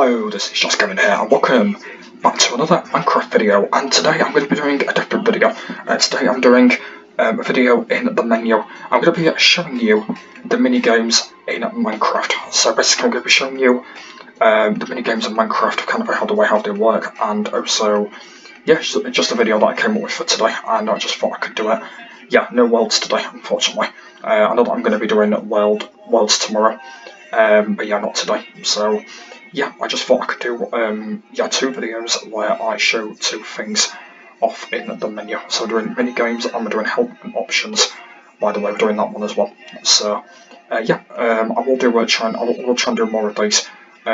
Hello, this is Just Gavin here, and welcome back to another Minecraft video. And today I'm going to be doing a different video. Today I'm doing a video in the menu. I'm going to be showing you the mini games in Minecraft. So basically, I'm going to be showing you the mini games in Minecraft, kind of how they work, and also, yeah, just a video that I came up with for today, and I just thought I could do it. Yeah, no worlds today, unfortunately. I know that I'm going to be doing worlds tomorrow, but yeah, not today. So yeah, I just thought I could do two videos where I show two things off in the menu. So we're doing mini games and we're doing help and options. By the way, we're doing that one as well. So I will try and do more of these,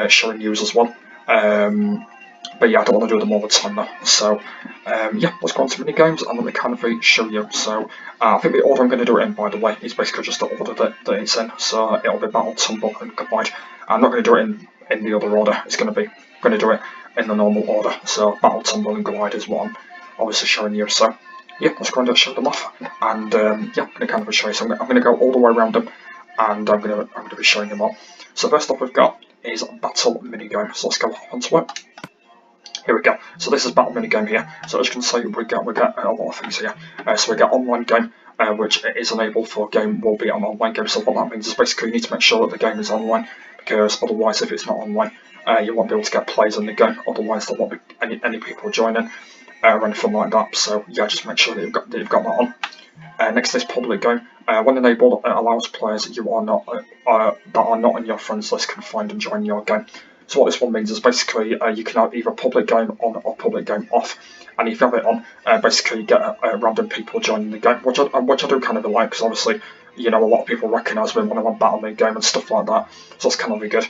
showing yous as well. But yeah, I don't want to do them all the time though. So let's go on to mini games and let me kind of show you. So I think the order I'm going to do it in, by the way, is basically just the order that it's in. So it'll be Battle, Tumble and Glide. I'm not going to do it in the other order. It's going to do it in the normal order. So Battle, Tumble and Glide is what I'm obviously showing you. So yeah, let's go and show them off. And I'm going to kind of show you. So I'm going to go all the way around them, and I'm going to be showing them all. So first up we've got is Battle minigame. So let's go onto it. Here we go. So this is Battle minigame here. So as you can see, we get a lot of things here. So we get online game, which is enabled for game will be an online game. So what that means is basically you need to make sure that the game is online, because otherwise, if it's not online, you won't be able to get plays in the game. Otherwise, there won't be any people joining or anything like that. So yeah, just make sure that you've got that on. Next is public game. When enabled, it allows players that are not in your friends list can find and join your game. So what this one means is basically you can have either public game on or public game off, and if you have it on, basically you get random people joining the game, which I do kind of like, because obviously, you know, a lot of people recognise me when I'm on Battle mid game and stuff like that, so that's kind of really good.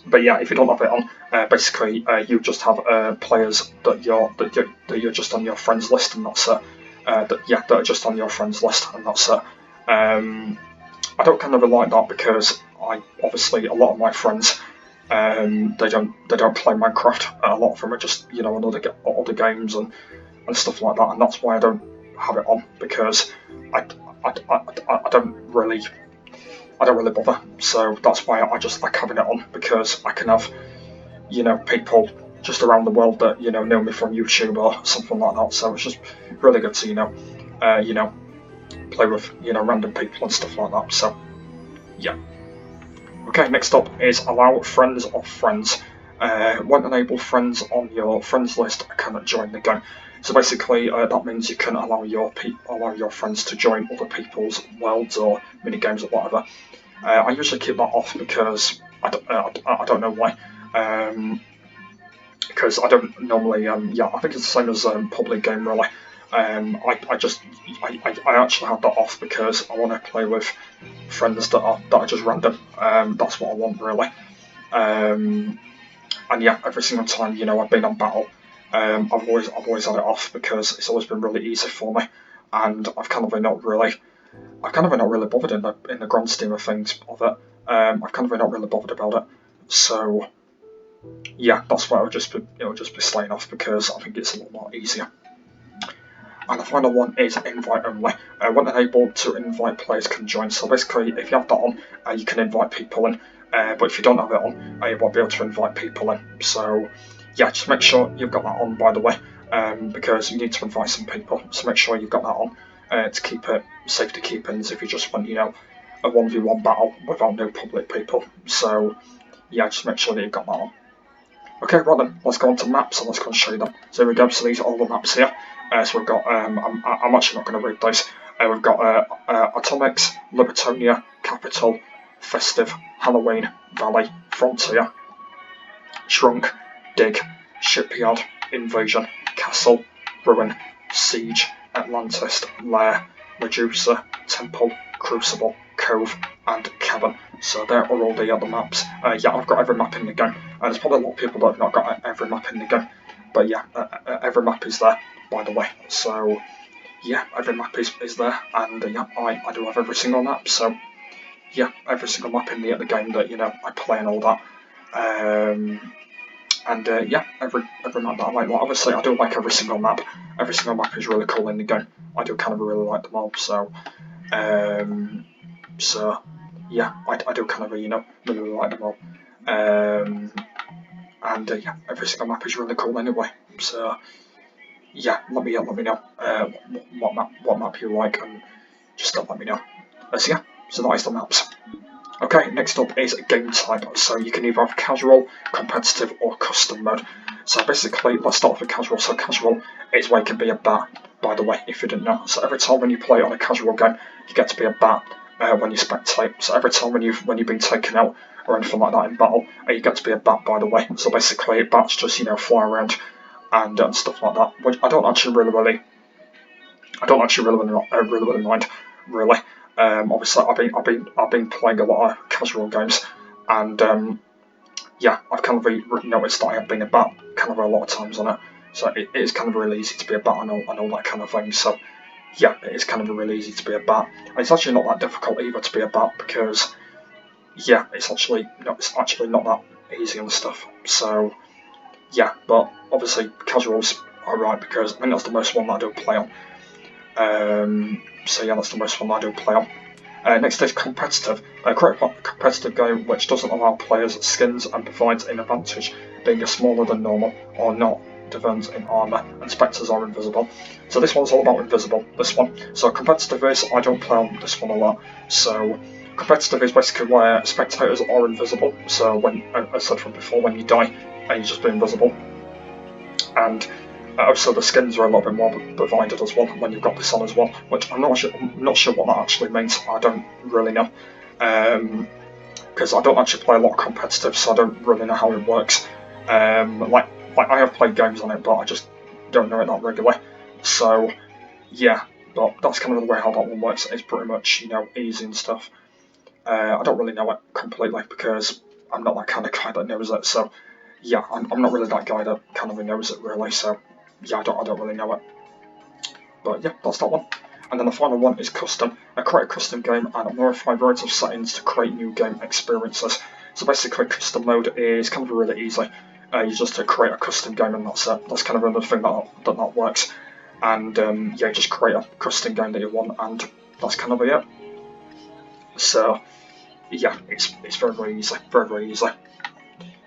But yeah, if you don't have it on, basically you just have players that you're just on your friends list, and that's it. That are just on your friends list, and that's it. I don't kind of like that, because obviously a lot of my friends they don't play Minecraft. A lot of them are just, you know, on other games and stuff like that, and that's why I don't have it on, because I don't really bother. So that's why I just like having it on, because I can have, you know, people just around the world that, you know me from YouTube or something like that. So it's just really good to play with, you know, random people and stuff like that. So yeah. Okay, next up is allow friends of friends. Won't enable friends on your friends list cannot join the game. So basically, that means you can allow your friends to join other people's worlds or mini games or whatever. I usually keep that off, because I don't know why. Because I don't normally I think it's the same as public game really. I actually have that off because I want to play with friends that are just random. That's what I want really. And yeah, every single time, you know, I've been on Battle, I've always had it off, because it's always been really easy for me, and I've kind of not really bothered in the grand scheme of things of it. I've kind of not really bothered about it. So yeah, that's why it'll just be staying off, because I think it's a lot more easier. And the final one is invite only. When enabled, to invite players can join. So basically, if you have that on, you can invite people in. But if you don't have it on, you won't be able to invite people in. So yeah, just make sure you've got that on, by the way, because you need to invite some people. So make sure you've got that on to keep it safe to keep-ins if you just want, you know, a 1v1 battle without no public people. So yeah, just make sure that you've got that on. Okay, right then, let's go on to maps and let's go and show you them. So here we go, so these are all the maps here. So we've got, I'm actually not going to read those. We've got Atomics, Libertonia, Capital, Festive, Halloween, Valley, Frontier, Shrunk, Dig, Shipyard, Invasion, Castle, Ruin, Siege, Atlantis, Lair, Medusa, Temple, Crucible, Cove, and Cavern. So there are all the other maps. Yeah, I've got every map in the game. There's probably a lot of people that have not got every map in the game. But yeah, every map is there, by the way. So yeah, every map is there, and yeah, I do have every single map. So yeah, every single map in the game that, you know, I play and all that. Yeah, every map that I like. Well, obviously, I do like every single map. Every single map is really cool in the game. I do kind of really like them all. So yeah, I do kind of, you know, really like them all. and yeah, every single map is really cool anyway. So yeah, let me know what map you like, and just let me know. So yeah, so that is the maps. Okay, next up is game type. So you can either have casual, competitive, or custom mode. So basically, let's start off with casual. So casual is where you can be a bat, by the way, if you didn't know. So every time when you play on a casual game, you get to be a bat when you spectate. So every time when you've been taken out or anything like that in battle, you get to be a bat, by the way. So basically, bats just fly around and stuff like that, which I don't actually really mind, really. Obviously, I've been playing a lot of casual games, and yeah, I've kind of noticed that I have been a bat kind of a lot of times on it. So it is kind of really easy to be a bat and all that kind of thing. So yeah, it is kind of really easy to be a bat. And it's actually not that difficult either to be a bat, because yeah, it's actually not that easy and stuff. So yeah, but obviously casuals are right, because I think that's the most one that I do play on. So yeah, that's the most one I do play on. Next is competitive. Create a competitive game which doesn't allow players skins and provides an advantage, being smaller than normal or not defends in armour, and spectres are invisible. So this one's all about invisible, this one. So competitive is, I don't play on this one a lot. So competitive is basically where spectators are invisible. So when, as I said from before, when you die, you just be invisible. And also the skins are a little bit more provided as well when you've got this on as well, which I'm not sure what that actually means. I don't really know, because I don't actually play a lot of competitive, so I don't really know how it works. Like I have played games on it, but I just don't know it that regularly. So yeah, but that's kind of the way how that one works. It's pretty much easy and stuff. I don't really know it completely, because I'm not that kind of guy that knows it. So yeah, I'm not really that guy that kind of knows it really. So yeah, I don't really know it. But yeah, that's that one. And then the final one is custom. Create a custom game and modify variety of settings to create new game experiences. So basically, custom mode is kind of really easy. You just create a custom game and that's it. That's kind of another thing that works. And yeah, just create a custom game that you want, and that's kind of it. So yeah, it's very easy, very easy.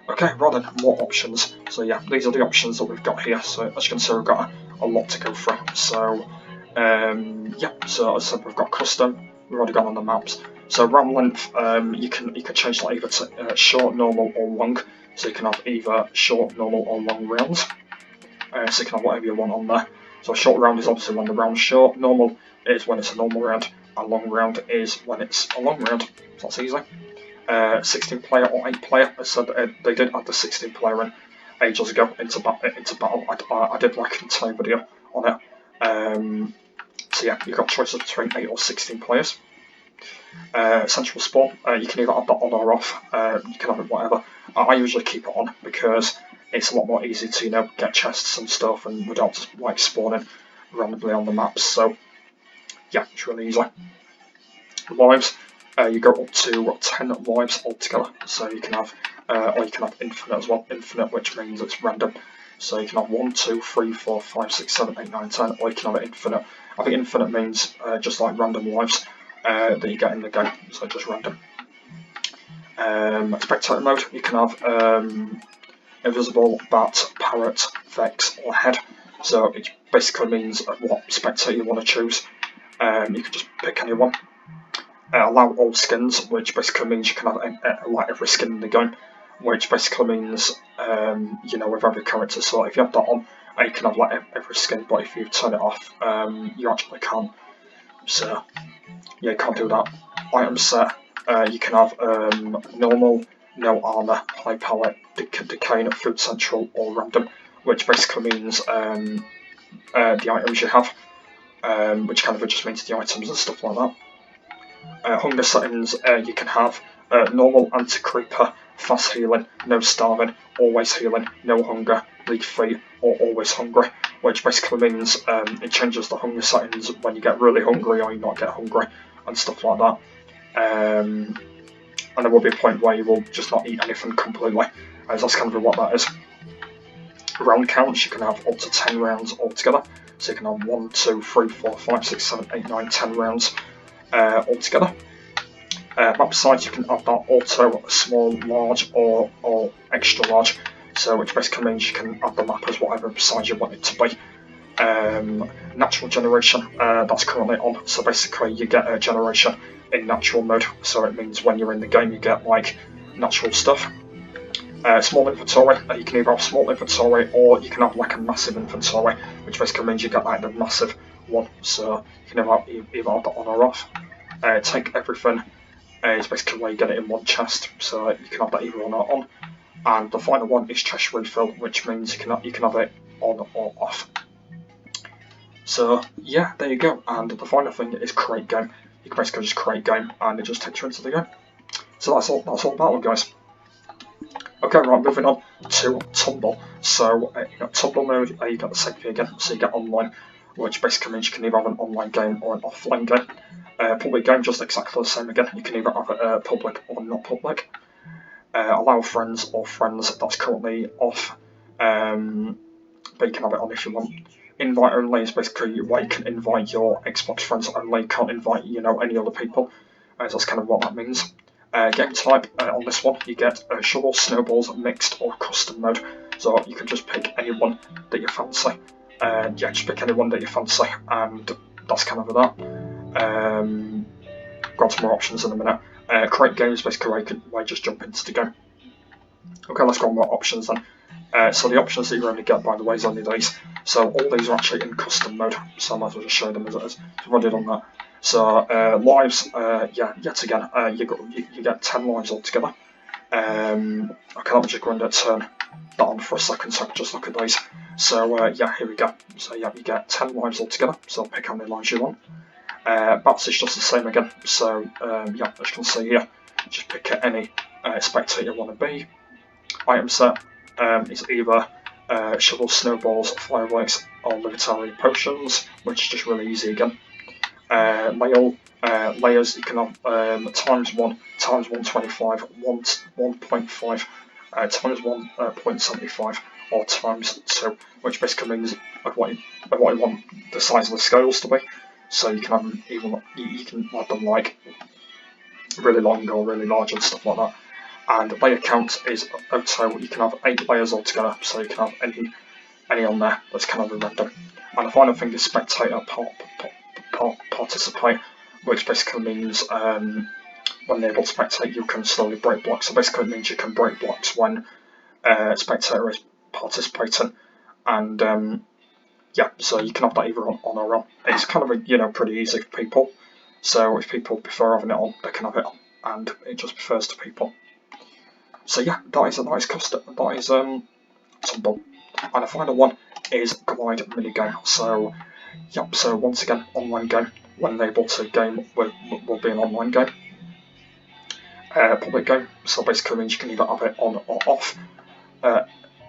Okay, right then, more options. So yeah, these are the options that we've got here. So as you can see, we've got a lot to go through. So yeah, so as I said, we've got custom. We've already gone on the maps. So round length, you can change that either to short, normal, or long. So you can have either short, normal, or long rounds. So you can have whatever you want on there. So a short round is obviously when the round's short. Normal is when it's a normal round. A long round is when it's a long round. So that's easy. 16 player or 8 player. I said they did add the 16 player in ages ago into battle. I did like an entire video on it. So yeah, you've got choices between 8 or 16 players. Central spawn, you can either have that on or off. You can have it whatever. I usually keep it on because it's a lot more easy to get chests and stuff, and without just like spawning randomly on the maps. So yeah, it's really easy. Lives. You go up to 10 lives altogether, so you can have, or you can have infinite as well. Infinite, which means it's random. So you can have 1, 2, 3, 4, 5, 6, 7, 8, 9, 10, or you can have it infinite. I think infinite means just like random lives that you get in the game, so just random. Spectator mode, you can have invisible, bat, parrot, vex, or head. So it basically means what spectator you want to choose. You can just pick any one. Allow all skins, which basically means you can have like every skin in the game, which basically means with every character. So if you have that on, you can have like every skin, but if you turn it off, you actually can't. So yeah, you can't do that. Item set, you can have normal, no armor, high power, decaying, food central, or random, which basically means the items you have, which kind of just means the items and stuff like that. Hunger settings, you can have normal, anti-creeper, fast healing, no starving, always healing, no hunger, lead free, or always hungry, which basically means it changes the hunger settings when you get really hungry or you not get hungry and stuff like that. And there will be a point where you will just not eat anything completely, as that's kind of what that is. Round counts, you can have up to 10 rounds altogether, so you can have 1, 2, 3, 4, 5, 6, 7, 8, 9, 10 rounds altogether. Map size, you can have that auto, small, large, or extra large. So which basically means you can add the map as whatever size you want it to be. Natural generation, that's currently on. So basically you get a generation in natural mode. So it means when you're in the game you get like natural stuff. Small inventory, you can either have small inventory or you can have like a massive inventory, which basically means you get like the massive one. So you can either have that on or off. Take everything is basically where you get it in one chest, so you can have that either on or on. And the final one is chest refill, which means you can have it on or off. So yeah, there you go. And the final thing is create game. You can basically just create game, and it just takes you into the game. So that's all about it, guys. Okay, right, moving on to Tumble. So Tumble mode, you got the same thing again. So you get online, which basically means you can either have an online game or an offline game. Public game, just exactly the same again. You can either have it public or not public. Allow friends or friends, that's currently off, but you can have it on if you want. Invite only is basically where you can invite your Xbox friends only, you can't invite any other people. So that's kind of what that means. Game type, on this one you get shovel, snowballs, mixed or custom mode, so you can just pick anyone that you fancy. Yeah, just pick anyone that you fancy, and that's kind of that. Got some more options in a minute. Create games, basically where you just jump into the game. Okay, let's go on more options then. So the options that you only get, by the way, is only these. So all these are actually in custom mode, so I might as well just show them as it is. So I've already done that. So lives, yeah, yet again, you get 10 lives altogether. Okay, let me just go and turn that on for a second so I can just look at these. So yeah, here we go. So yeah, you get 10 lives altogether, so pick how many lives you want. Bats is just the same again, so yeah, as you can see here, just pick any spectator you want to be. Item set is either shovel, snowballs, fireworks, or military potions, which is just really easy again. Mail layers, you can have times 1, times 125, 1.5, times 1.75, or times 2, which basically means of what you want the size of the scales to be. So you can have them you can have them like really long or really large and stuff like that. And layer count is auto. You can have 8 layers altogether, so you can have any on there. That's kind of random. And the final thing is spectator participate, which basically means when they're able to spectate, you can slowly break blocks. So basically, it means you can break blocks when spectator is participating, and yeah, so you can have that either on or on. It's kind of pretty easy for people. So if people prefer having it on, they can have it on, and it just prefers to people. So yeah, that is a nice custom. That is Tumble. And the final one is Glide minigame. So yep. So once again, online game. When able to game will be an online game. Public game. So basically means you can either have it on or off.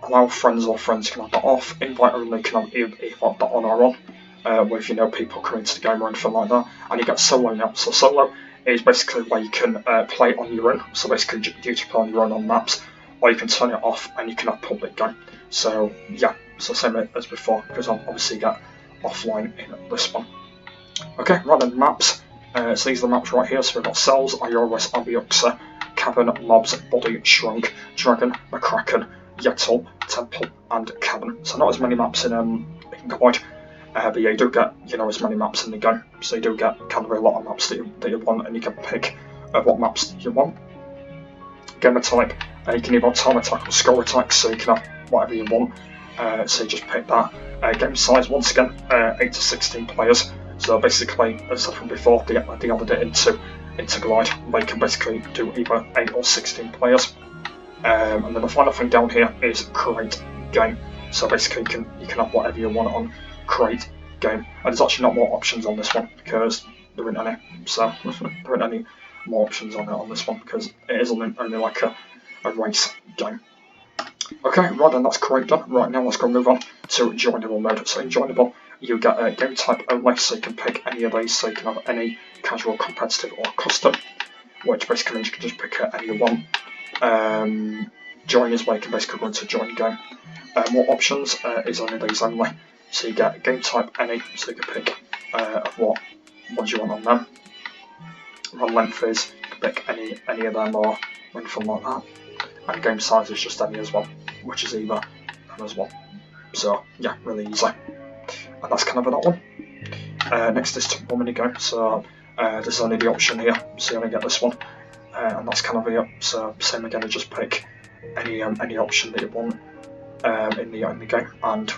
Allow friends or friends can have that off. Invite only can have either have that on or on. With people coming to the game or anything like that. And you get solo now. So solo is basically where you can play on your own. So basically you to play on your own on maps, or you can turn it off and you can have public game. So yeah, so same as before, because I'll obviously get offline in this one. Okay, right then, maps. So these are the maps right here. So we've got Cells, Ioris, Abiuxa, Cavern, Mobs, Body, Shrunk, Dragon, McCracken, Yetl, Temple, and Cavern. So not as many maps in Glide, but yeah, you do get as many maps in the game. So you do get kind of a lot of maps that you want, and you can pick what maps you want. Gamer type, you can either have time attack or score attack, so you can have whatever you want. So you just pick that. Game size, once again, 8 to 16 players. So basically, as I said from before, they added it into Glide. They can basically do either 8 or 16 players. And then the final thing down here is create game. So basically, you can have whatever you want on create game. And there's actually not more options on this one because there aren't any. So there aren't any more options on this one because it is only like a race game. Okay, right then, that's correct done. Right now, let's go move on to joinable mode. So in joinable, you get a game type only, so you can pick any of these. So you can have any casual, competitive, or custom, which basically means you can just pick any you want. Join is where you can basically go into join game. More options is only these only. So you get game type any, so you can pick of what ones you want on them. Run length is, you can pick any of them or anything like that. And game size is just any as well, which is either them as well. So yeah, really easy. And that's kind of that one. Next is 2 more minigame, so there's only the option here, so you only get this one. And that's kind of it. So same again, you just pick any option that you want in the game, and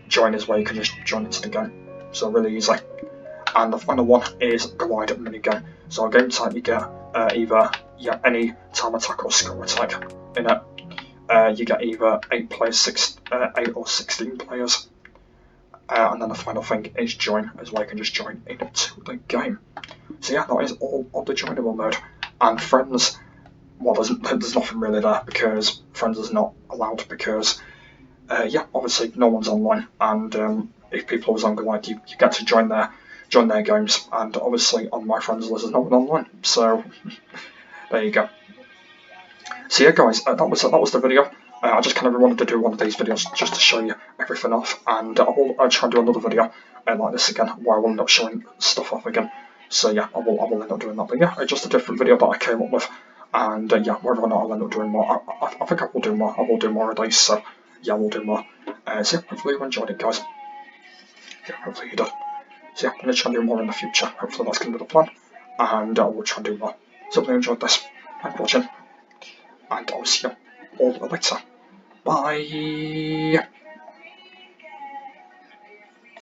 join is where you can just join into the game. So really easy. And the final one is glide minigame. So a game type you get either any time attack or score attack in it. You get either 8 players, 8 or 16 players. And then the final thing is join, as well you can just join into the game. So yeah, that is all of the joinable mode. And friends, well, there's nothing really there, because friends is not allowed, because obviously no one's online, and if people are on Glide, you get to join their games, and obviously on my friends list there's no one online, so there you go. So yeah guys, that was the video. I just kind of wanted to do one of these videos just to show you everything off, and I'll try and do another video like this again, where I will end up showing stuff off again. So yeah, I will end up doing that, but yeah, it's just a different video that I came up with, and yeah, whether or not I'll end up doing more, I think I will do more. I will do more of these, so yeah, we'll do more. So yeah, hopefully you enjoyed it, guys. Yeah, hopefully you did. So yeah, I'm going to try and do more in the future. Hopefully that's going to be the plan, and we'll try and do more. So hopefully you enjoyed this. Thanks for watching, and I'll see you all later. Bye!